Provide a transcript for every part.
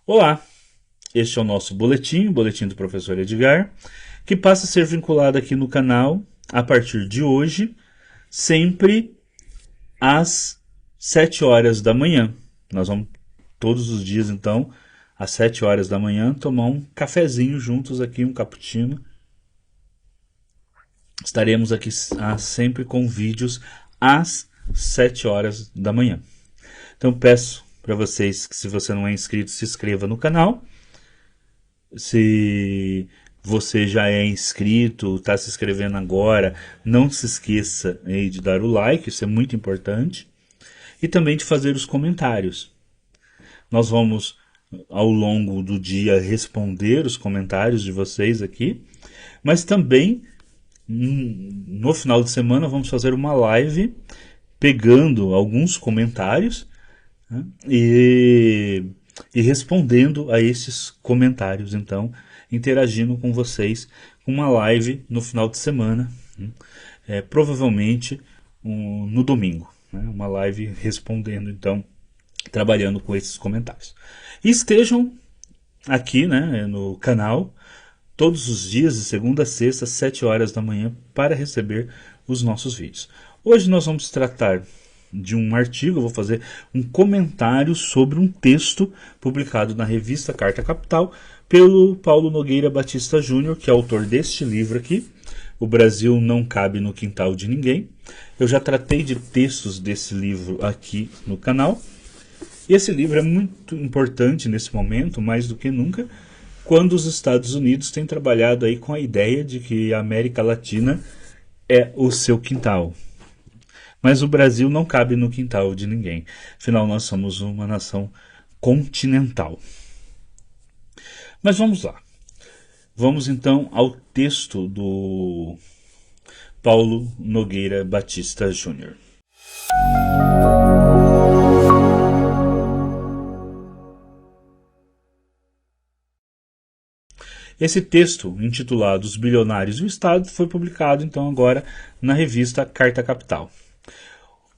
Olá, este é o nosso boletim, o boletim do professor Edgar, que passa a ser vinculado aqui no canal a partir de hoje, sempre às 7 horas da manhã. Nós vamos todos os dias, então, às 7 horas da manhã, tomar um cafezinho juntos aqui, um cappuccino. Estaremos aqui sempre com vídeos às 7 horas da manhã. Então peço para vocês que, se você não é inscrito, se inscreva no canal. Se você já é inscrito, está se inscrevendo agora, não se esqueça aí de dar o like, isso é muito importante. E também de fazer os comentários. Nós vamos, ao longo do dia, responder os comentários de vocês aqui. Mas também, no final de semana, vamos fazer uma live pegando alguns comentários, né, e respondendo a esses comentários, então, interagindo com vocês com uma live no final de semana, provavelmente no domingo, né, uma live respondendo, então, trabalhando com esses comentários. E estejam aqui, né, no canal todos os dias, de segunda a sexta, às 7 horas da manhã, para receber os nossos vídeos. Hoje nós vamos tratar de um artigo, eu vou fazer um comentário sobre um texto publicado na revista Carta Capital pelo Paulo Nogueira Batista Júnior, que é autor deste livro aqui, O Brasil Não Cabe no Quintal de Ninguém. Eu já tratei de textos desse livro aqui no canal. E esse livro é muito importante nesse momento, mais do que nunca, quando os Estados Unidos têm trabalhado aí com a ideia de que a América Latina é o seu quintal. Mas o Brasil não cabe no quintal de ninguém. Afinal, nós somos uma nação continental. Mas vamos lá. Vamos então ao texto do Paulo Nogueira Batista Júnior. Esse texto, intitulado Os Bilionários e o Estado, foi publicado então agora na revista Carta Capital.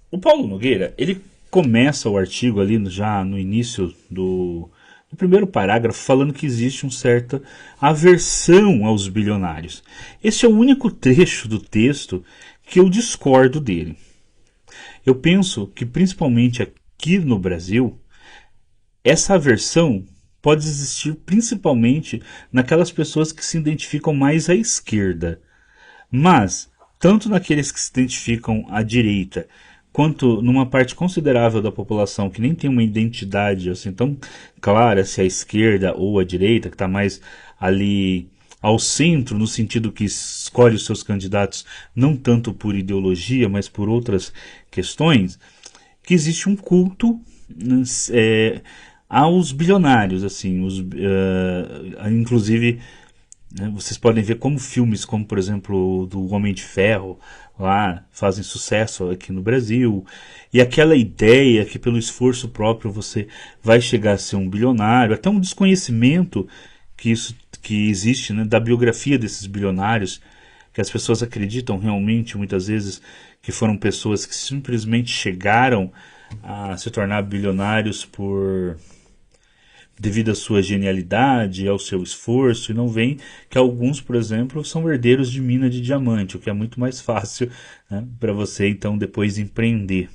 O Paulo Nogueira, ele começa o artigo ali já no início do primeiro parágrafo falando que existe uma certa aversão aos bilionários. Esse é o único trecho do texto que eu discordo dele. Eu penso que, principalmente aqui no Brasil, essa aversão pode existir principalmente naquelas pessoas que se identificam mais à esquerda. Mas, tanto naqueles que se identificam à direita, quanto numa parte considerável da população que nem tem uma identidade assim tão clara se é a esquerda ou a direita, que está mais ali ao centro, no sentido que escolhe os seus candidatos não tanto por ideologia, mas por outras questões, que existe um culto aos bilionários, assim, inclusive, né, vocês podem ver como filmes como, por exemplo, do Homem de Ferro lá fazem sucesso aqui no Brasil, e aquela ideia que pelo esforço próprio você vai chegar a ser um bilionário, até um desconhecimento que existe, né, da biografia desses bilionários, que as pessoas acreditam realmente muitas vezes que foram pessoas que simplesmente chegaram a se tornar bilionários devido à sua genialidade, ao seu esforço, e não veem que alguns, por exemplo, são herdeiros de mina de diamante, o que é muito mais fácil, né, para você então depois empreender.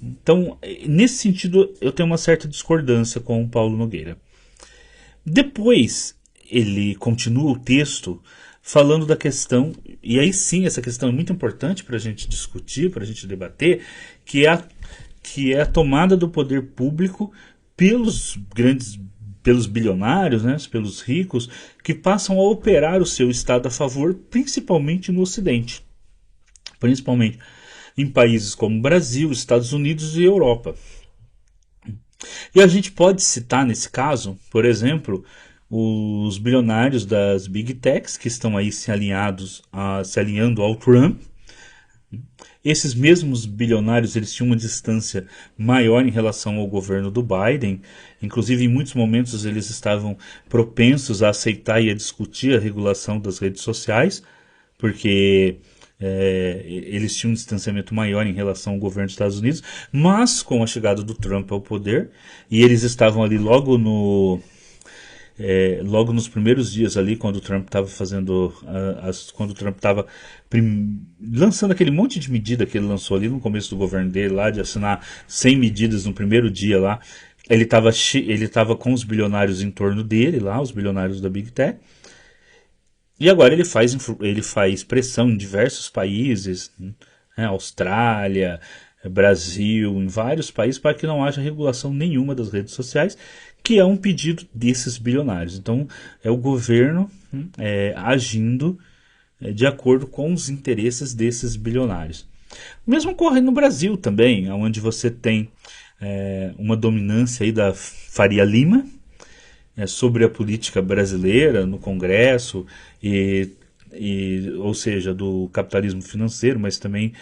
Então, nesse sentido, eu tenho uma certa discordância com o Paulo Nogueira. Depois, ele continua o texto falando da questão, e aí sim, essa questão é muito importante para a gente discutir, para a gente debater, que é a tomada do poder público pelos bilionários, né, pelos ricos, que passam a operar o seu Estado a favor, principalmente no Ocidente, principalmente em países como Brasil, Estados Unidos e Europa. E a gente pode citar nesse caso, por exemplo, os bilionários das Big Techs, que estão aí se alinhando ao Trump. Esses mesmos bilionários, eles tinham uma distância maior em relação ao governo do Biden. Inclusive, em muitos momentos, eles estavam propensos a aceitar e a discutir a regulação das redes sociais, porque eles tinham um distanciamento maior em relação ao governo dos Estados Unidos, mas com a chegada do Trump ao poder, e eles estavam ali logo nos primeiros dias ali, quando o Trump estava quando o Trump estava lançando aquele monte de medida que ele lançou ali no começo do governo dele, lá de assinar 100 medidas no primeiro dia lá, ele estava com os bilionários em torno dele lá, os bilionários da Big Tech, e agora ele faz pressão em diversos países, né, Austrália, Brasil, em vários países, para que não haja regulação nenhuma das redes sociais, que é um pedido desses bilionários. Então, é o governo agindo de acordo com os interesses desses bilionários. O mesmo ocorre no Brasil também, onde você tem uma dominância aí da Faria Lima sobre a política brasileira no Congresso, ou seja, do capitalismo financeiro, mas também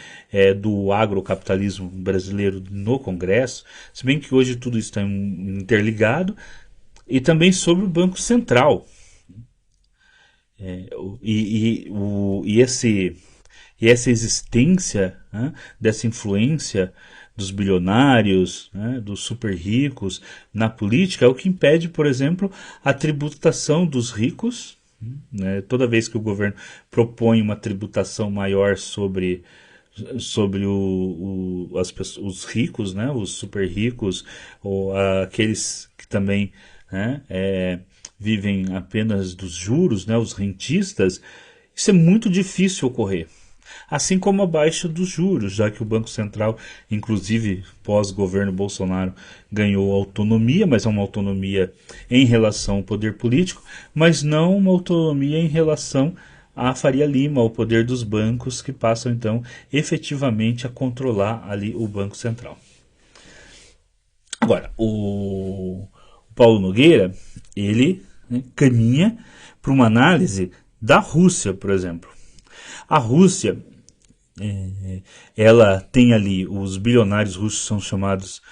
do agrocapitalismo brasileiro no Congresso, se bem que hoje tudo isso está interligado, e também sobre o Banco Central. Essa existência, né, dessa influência dos bilionários, né, dos super ricos na política é o que impede, por exemplo, a tributação dos ricos, né? Toda vez que o governo propõe uma tributação maior sobre os ricos, né, os super ricos, ou aqueles que também, né, vivem apenas dos juros, né, os rentistas, isso é muito difícil ocorrer. Assim como a baixa dos juros, já que o Banco Central, inclusive pós-governo Bolsonaro, ganhou autonomia, mas é uma autonomia em relação ao poder político, mas não uma autonomia em relação à Faria Lima, ao poder dos bancos, que passam então efetivamente a controlar ali o Banco Central. Agora, o Paulo Nogueira, ele, né, caminha para uma análise da Rússia, por exemplo. A Rússia, ela tem ali, os bilionários russos são chamados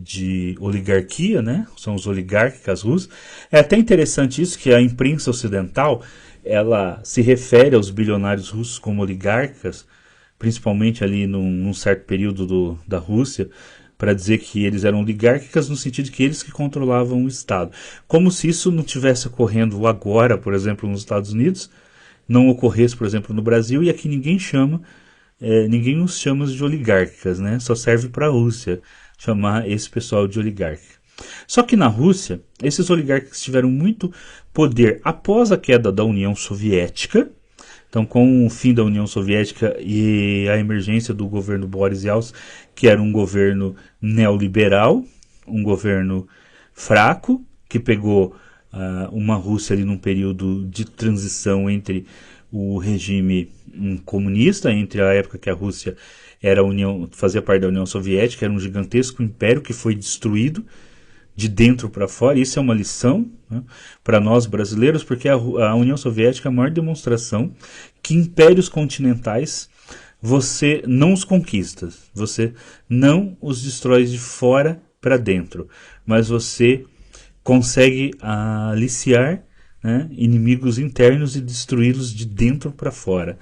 de oligarquia, né? São os oligarcas russos. É até interessante isso, que a imprensa ocidental, ela se refere aos bilionários russos como oligarcas, principalmente ali num certo período da Rússia, para dizer que eles eram oligárquicas no sentido de que eles que controlavam o Estado. Como se isso não estivesse ocorrendo agora, por exemplo, nos Estados Unidos, não ocorresse, por exemplo, no Brasil, e aqui ninguém os chama de oligárquicas, né? Só serve para a Rússia chamar esse pessoal de oligárquica. Só que na Rússia, esses oligarcas tiveram muito poder após a queda da União Soviética. Então, com o fim da União Soviética e a emergência do governo Boris Yeltsin, que era um governo neoliberal, um governo fraco, que pegou uma Rússia ali num período de transição entre o regime comunista, entre a época que a Rússia fazia parte da União Soviética, era um gigantesco império que foi destruído de dentro para fora. Isso é uma lição, né, para nós brasileiros, porque a União Soviética é a maior demonstração que impérios continentais você não os conquista, você não os destrói de fora para dentro, mas você consegue aliciar, né, inimigos internos e destruí-los de dentro para fora.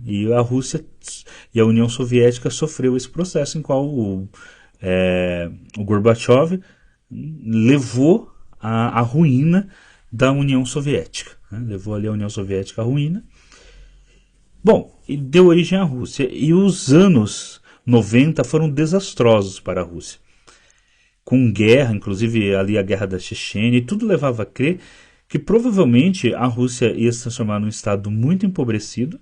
E a Rússia e a União Soviética sofreu esse processo em qual o Gorbachev levou à ruína da União Soviética. Né? Levou ali a União Soviética à ruína. Bom, e deu origem à Rússia. E os anos 90 foram desastrosos para a Rússia. Com guerra, inclusive ali a guerra da Chechênia, e tudo levava a crer que provavelmente a Rússia ia se transformar num estado muito empobrecido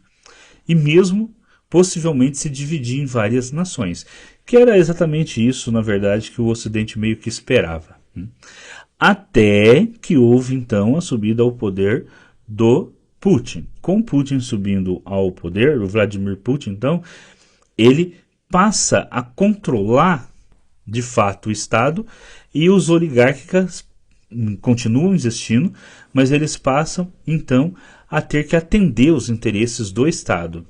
e mesmo possivelmente se dividir em várias nações. Que era exatamente isso, na verdade, que o Ocidente meio que esperava. Até que houve, então, a subida ao poder do Putin. Com Putin subindo ao poder, o Vladimir Putin, então, ele passa a controlar, de fato, o Estado, e os oligarcas continuam existindo, mas eles passam, então, a ter que atender os interesses do Estado.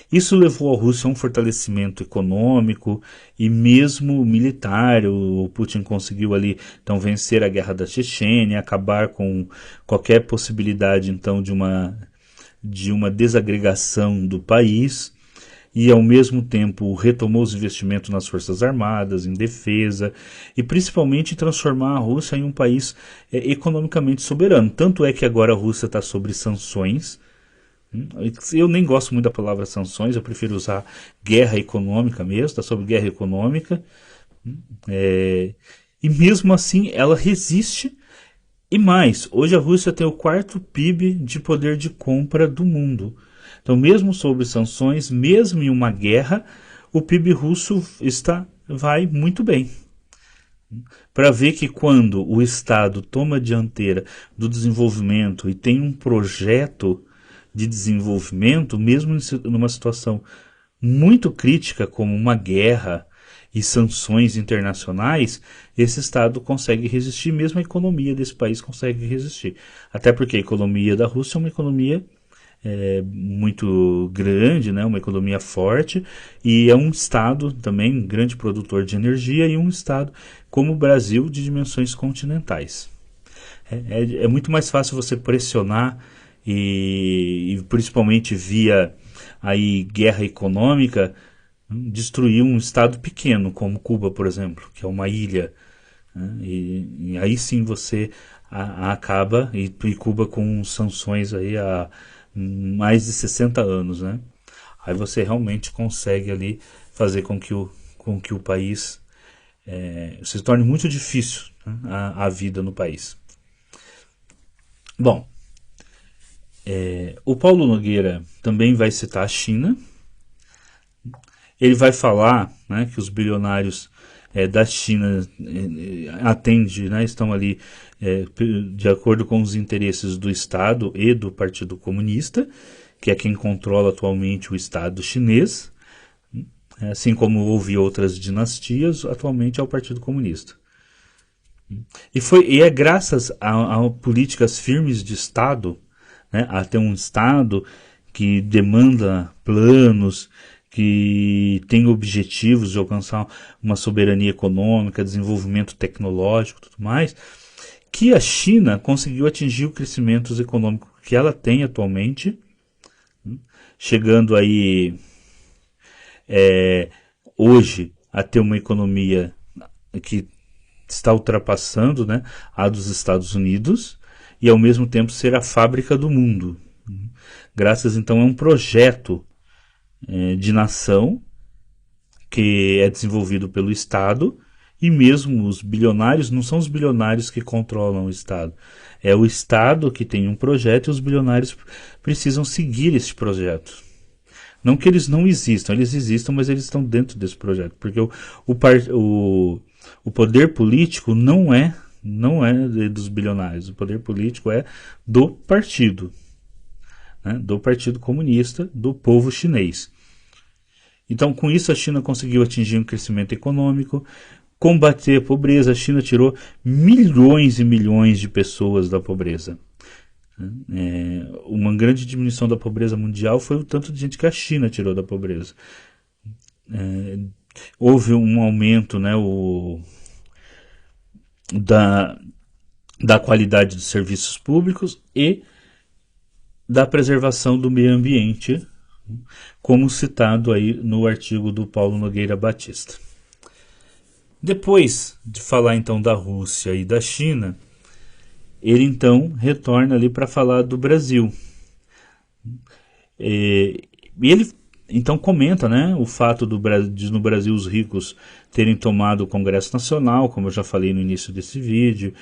Isso levou a Rússia a um fortalecimento econômico e mesmo militar. O Putin conseguiu ali, então, vencer a guerra da Chechênia, acabar com qualquer possibilidade, então, de uma de uma desagregação do país e, ao mesmo tempo, retomou os investimentos nas Forças Armadas, em defesa e, principalmente, transformar a Rússia em um país economicamente soberano. Tanto é que agora a Rússia está sob sanções. Eu nem gosto muito da palavra sanções, eu prefiro usar guerra econômica mesmo, está sob guerra econômica. E mesmo assim ela resiste. E mais, hoje a Rússia tem o quarto PIB de poder de compra do mundo. Então, mesmo sob sanções, mesmo em uma guerra, o PIB russo vai muito bem. Para ver que quando o Estado toma a dianteira do desenvolvimento e tem um projeto de desenvolvimento, mesmo numa situação muito crítica como uma guerra e sanções internacionais, esse Estado consegue resistir, mesmo a economia desse país consegue resistir. Até porque a economia da Rússia é uma economia muito grande, né? Uma economia forte, e é um Estado também um grande produtor de energia, e um Estado como o Brasil de dimensões continentais. É muito mais fácil você pressionar e principalmente via aí guerra econômica, destruir um estado pequeno como Cuba, por exemplo, que é uma ilha, né? E aí sim você acaba, e Cuba com sanções aí há mais de 60 anos, né? Aí você realmente consegue ali fazer com que o país se torne muito difícil, né, a vida no país. Bom, o Paulo Nogueira também vai citar a China. Ele vai falar, né, que os bilionários da China né, estão ali de acordo com os interesses do Estado e do Partido Comunista, que é quem controla atualmente o Estado chinês, assim como houve outras dinastias, atualmente é o Partido Comunista. E é graças a políticas firmes de Estado, né, a ter um Estado que demanda planos, que tem objetivos de alcançar uma soberania econômica, desenvolvimento tecnológico e tudo mais, que a China conseguiu atingir o crescimento econômico que ela tem atualmente, chegando aí hoje a ter uma economia que está ultrapassando, né, a dos Estados Unidos, e ao mesmo tempo ser a fábrica do mundo. Graças então a um projeto de nação que é desenvolvido pelo Estado, e mesmo os bilionários não são os bilionários que controlam o Estado, é o Estado que tem um projeto e os bilionários precisam seguir esse projeto. Não que eles não existam, eles existam, mas eles estão dentro desse projeto, porque o poder político não é dos bilionários, o poder político é do partido, né, do Partido Comunista, do povo chinês. Então, com isso, a China conseguiu atingir um crescimento econômico, combater a pobreza. A China tirou milhões e milhões de pessoas da pobreza. Uma grande diminuição da pobreza mundial foi o tanto de gente que a China tirou da pobreza. Houve um aumento, né, da qualidade dos serviços públicos e da preservação do meio ambiente, como citado aí no artigo do Paulo Nogueira Batista. Depois de falar então da Rússia e da China, ele então retorna ali para falar do Brasil. E ele então comenta, né, o fato de no Brasil os ricos terem tomado o Congresso Nacional, como eu já falei no início desse vídeo.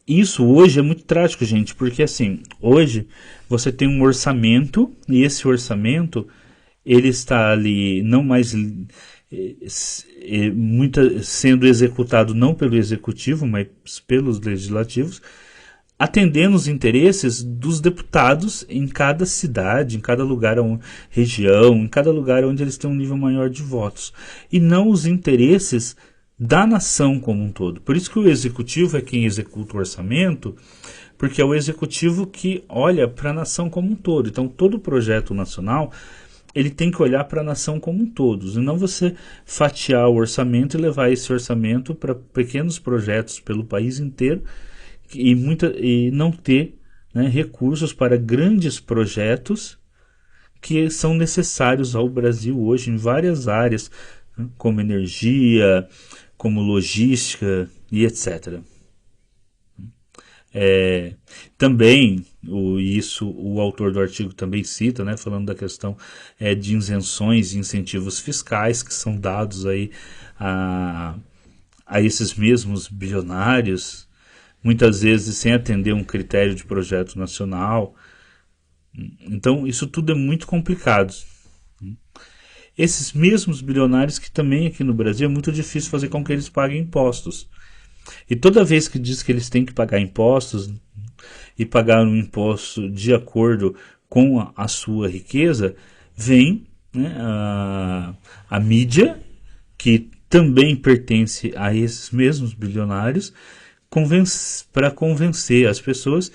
Isso hoje é muito trágico, gente, porque assim, hoje você tem um orçamento, e esse orçamento ele está ali não mais sendo executado não pelo executivo, mas pelos legislativos, atendendo os interesses dos deputados em cada cidade, em cada lugar, região, em cada lugar onde eles têm um nível maior de votos, e não os interesses da nação como um todo. Por isso que o executivo é quem executa o orçamento, porque é o executivo que olha para a nação como um todo. Então, todo projeto nacional ele tem que olhar para a nação como um todo, e não você fatiar o orçamento e levar esse orçamento para pequenos projetos pelo país inteiro e não ter né, recursos para grandes projetos que são necessários ao Brasil hoje em várias áreas, né, como energia, como logística e etc. Também, isso o autor do artigo também cita, né, falando da questão de isenções e incentivos fiscais que são dados aí a, a esses mesmos bilionários, muitas vezes sem atender um critério de projeto nacional. Então, isso tudo é muito complicado. Esses mesmos bilionários que também aqui no Brasil é muito difícil fazer com que eles paguem impostos. E toda vez que diz que eles têm que pagar impostos e pagar um imposto de acordo com a sua riqueza, vem, né, a mídia, que também pertence a esses mesmos bilionários, para convencer as pessoas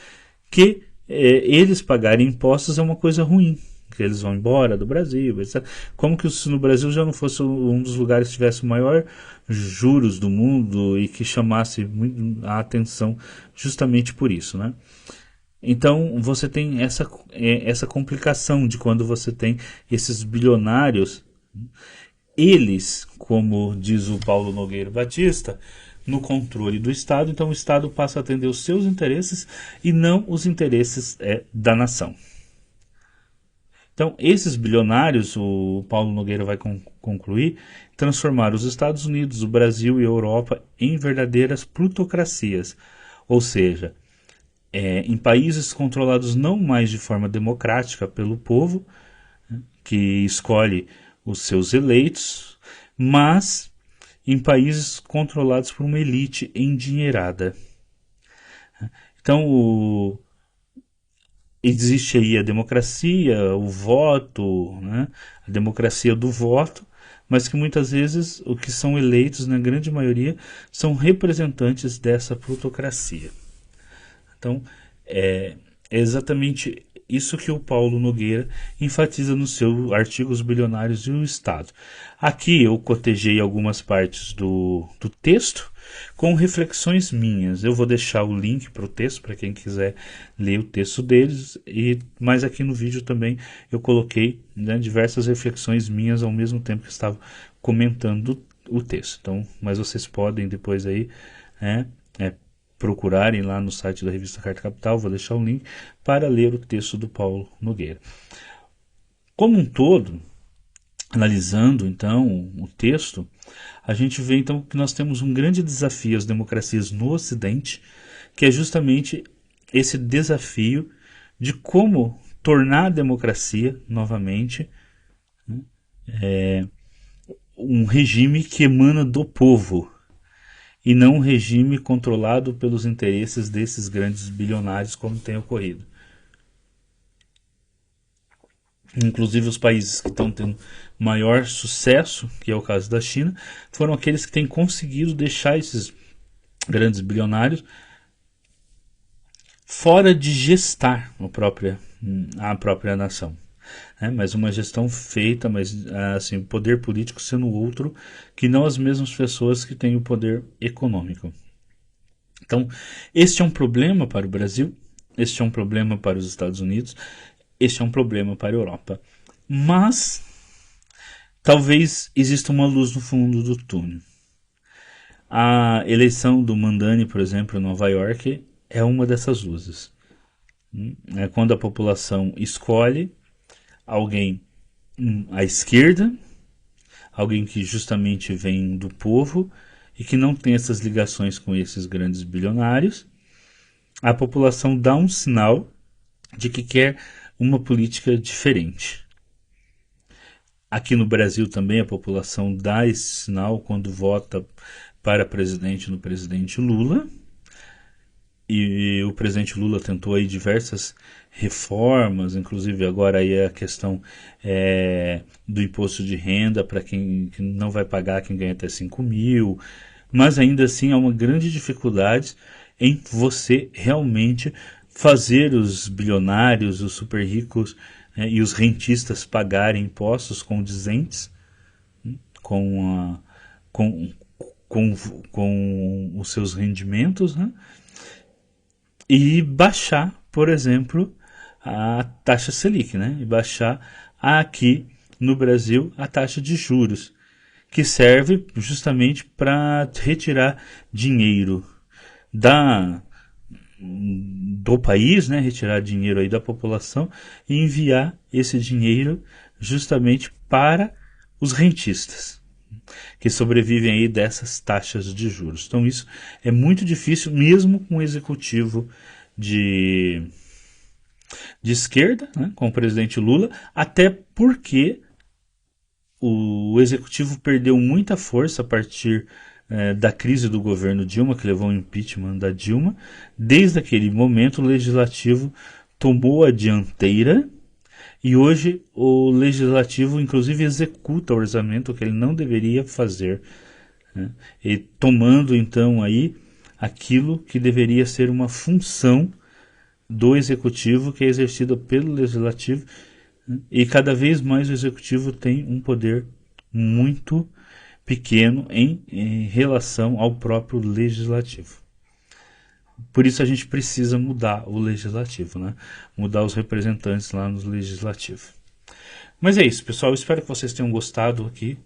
que eles pagarem impostos é uma coisa ruim, que eles vão embora do Brasil, etc. Como que se no Brasil já não fosse um dos lugares que tivesse o maior juros do mundo e que chamasse muito a atenção justamente por isso, né? Então você tem essa complicação de quando você tem esses bilionários, eles, como diz o Paulo Nogueira Batista, no controle do Estado, então o Estado passa a atender os seus interesses e não os interesses da nação. Então, esses bilionários, o Paulo Nogueira vai concluir, transformaram os Estados Unidos, o Brasil e a Europa em verdadeiras plutocracias, ou seja, em países controlados não mais de forma democrática pelo povo, que escolhe os seus eleitos, mas em países controlados por uma elite endinheirada. Então, existe aí a democracia, o voto, né? A democracia do voto, mas que muitas vezes o que são eleitos, na grande maioria, são representantes dessa plutocracia. Então, é exatamente isso que o Paulo Nogueira enfatiza no seu artigo Os Bilionários e o Estado. Aqui eu cotejei algumas partes do texto com reflexões minhas. Eu vou deixar o link para o texto para quem quiser ler o texto deles, mas aqui no vídeo também eu coloquei, né, diversas reflexões minhas ao mesmo tempo que estava comentando o texto. Então, mas vocês podem depois aí procurarem lá no site da revista Carta Capital, vou deixar o link para ler o texto do Paulo Nogueira. Como um todo, analisando então o texto, a gente vê então que nós temos um grande desafio às democracias no Ocidente, que é justamente esse desafio de como tornar a democracia novamente, né, um regime que emana do povo, e não um regime controlado pelos interesses desses grandes bilionários, como tem ocorrido. Inclusive os países que estão tendo maior sucesso, que é o caso da China, foram aqueles que têm conseguido deixar esses grandes bilionários fora de gestar a própria nação. Mas uma gestão feita, mas assim, o poder político sendo outro, que não as mesmas pessoas que têm o poder econômico. Então, este é um problema para o Brasil, este é um problema para os Estados Unidos, este é um problema para a Europa. Mas, talvez exista uma luz no fundo do túnel. A eleição do Mamdani, por exemplo, em Nova York, é uma dessas luzes. É quando a população escolhe alguém à esquerda, alguém que justamente vem do povo e que não tem essas ligações com esses grandes bilionários, a população dá um sinal de que quer uma política diferente. Aqui no Brasil também a população dá esse sinal quando vota para presidente no presidente Lula, e o presidente Lula tentou aí diversas reformas, inclusive agora aí a questão do imposto de renda para quem não vai pagar, quem ganha até 5 mil, mas ainda assim há uma grande dificuldade em você realmente fazer os bilionários, os super ricos, e os rentistas pagarem impostos condizentes com os seus rendimentos, né? E baixar por exemplo, a taxa Selic, né? E baixar aqui no Brasil a taxa de juros, que serve justamente para retirar dinheiro do país, né? Retirar dinheiro aí da população e enviar esse dinheiro justamente para os rentistas, que sobrevivem aí dessas taxas de juros. Então isso é muito difícil, mesmo com o executivo de esquerda, né, com o presidente Lula, até porque o executivo perdeu muita força a partir da crise do governo Dilma, que levou ao impeachment da Dilma. Desde aquele momento, o legislativo tomou a dianteira e hoje o legislativo, inclusive, executa o orçamento que ele não deveria fazer, né? E tomando, então, aí aquilo que deveria ser uma função do executivo, que é exercida pelo legislativo, né? E cada vez mais o executivo tem um poder muito pequeno em relação ao próprio legislativo. Por isso a gente precisa mudar o legislativo, né? Mudar os representantes lá no legislativo. Mas é isso, pessoal. Eu espero que vocês tenham gostado aqui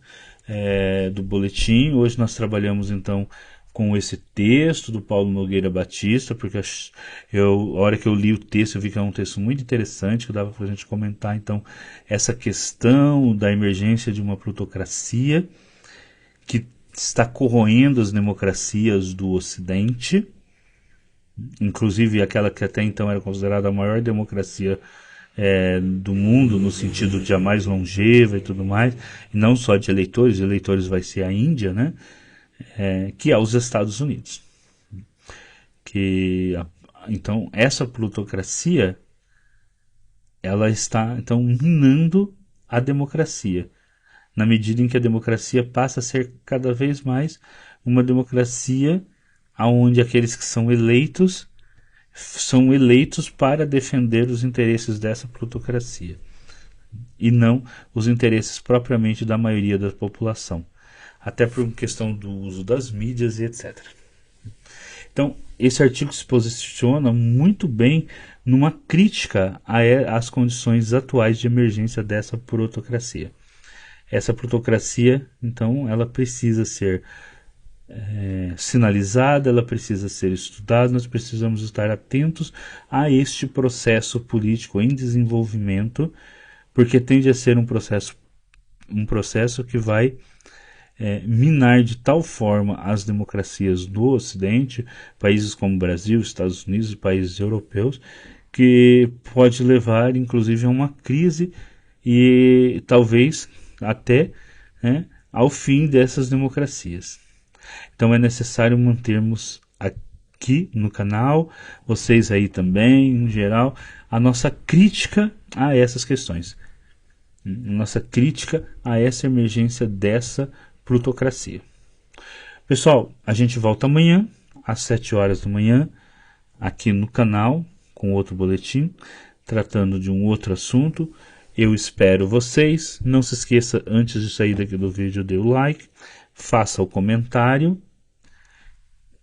do boletim. Hoje nós trabalhamos então com esse texto do Paulo Nogueira Batista, porque a hora que eu li o texto eu vi que é um texto muito interessante, que dava para a gente comentar então essa questão da emergência de uma plutocracia que está corroendo as democracias do Ocidente, inclusive aquela que até então era considerada a maior democracia do mundo, no sentido de a mais longeva e tudo mais, e não só de eleitores vai ser a Índia, né? Que é os Estados Unidos. Então, essa plutocracia, ela está, então, minando a democracia, na medida em que a democracia passa a ser cada vez mais uma democracia onde aqueles que são eleitos para defender os interesses dessa plutocracia e não os interesses propriamente da maioria da população, até por questão do uso das mídias e etc. Então, esse artigo se posiciona muito bem numa crítica às condições atuais de emergência dessa plutocracia. Essa plutocracia, então, ela precisa ser sinalizada, ela precisa ser estudada, nós precisamos estar atentos a este processo político em desenvolvimento, porque tende a ser um processo que vai minar de tal forma as democracias do Ocidente, países como Brasil, Estados Unidos e países europeus, que pode levar inclusive a uma crise e talvez até ao fim dessas democracias. Então é necessário mantermos aqui no canal, vocês aí também, em geral, a nossa crítica a essas questões. Nossa crítica a essa emergência dessa plutocracia. Pessoal, a gente volta amanhã, às 7 horas da manhã, aqui no canal, com outro boletim, tratando de um outro assunto. Eu espero vocês. Não se esqueça, antes de sair daqui do vídeo, dê o like, faça o comentário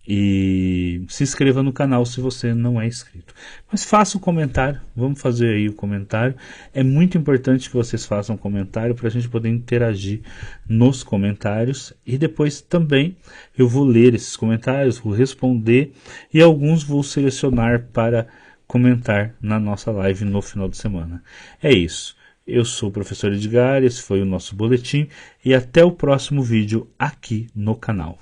e se inscreva no canal se você não é inscrito. Mas faça o comentário, vamos fazer aí o comentário. É muito importante que vocês façam um comentário para a gente poder interagir nos comentários. E depois também eu vou ler esses comentários, vou responder e alguns vou selecionar para comentar na nossa live no final de semana. É isso. Eu sou o professor Edgar, esse foi o nosso boletim e até o próximo vídeo aqui no canal.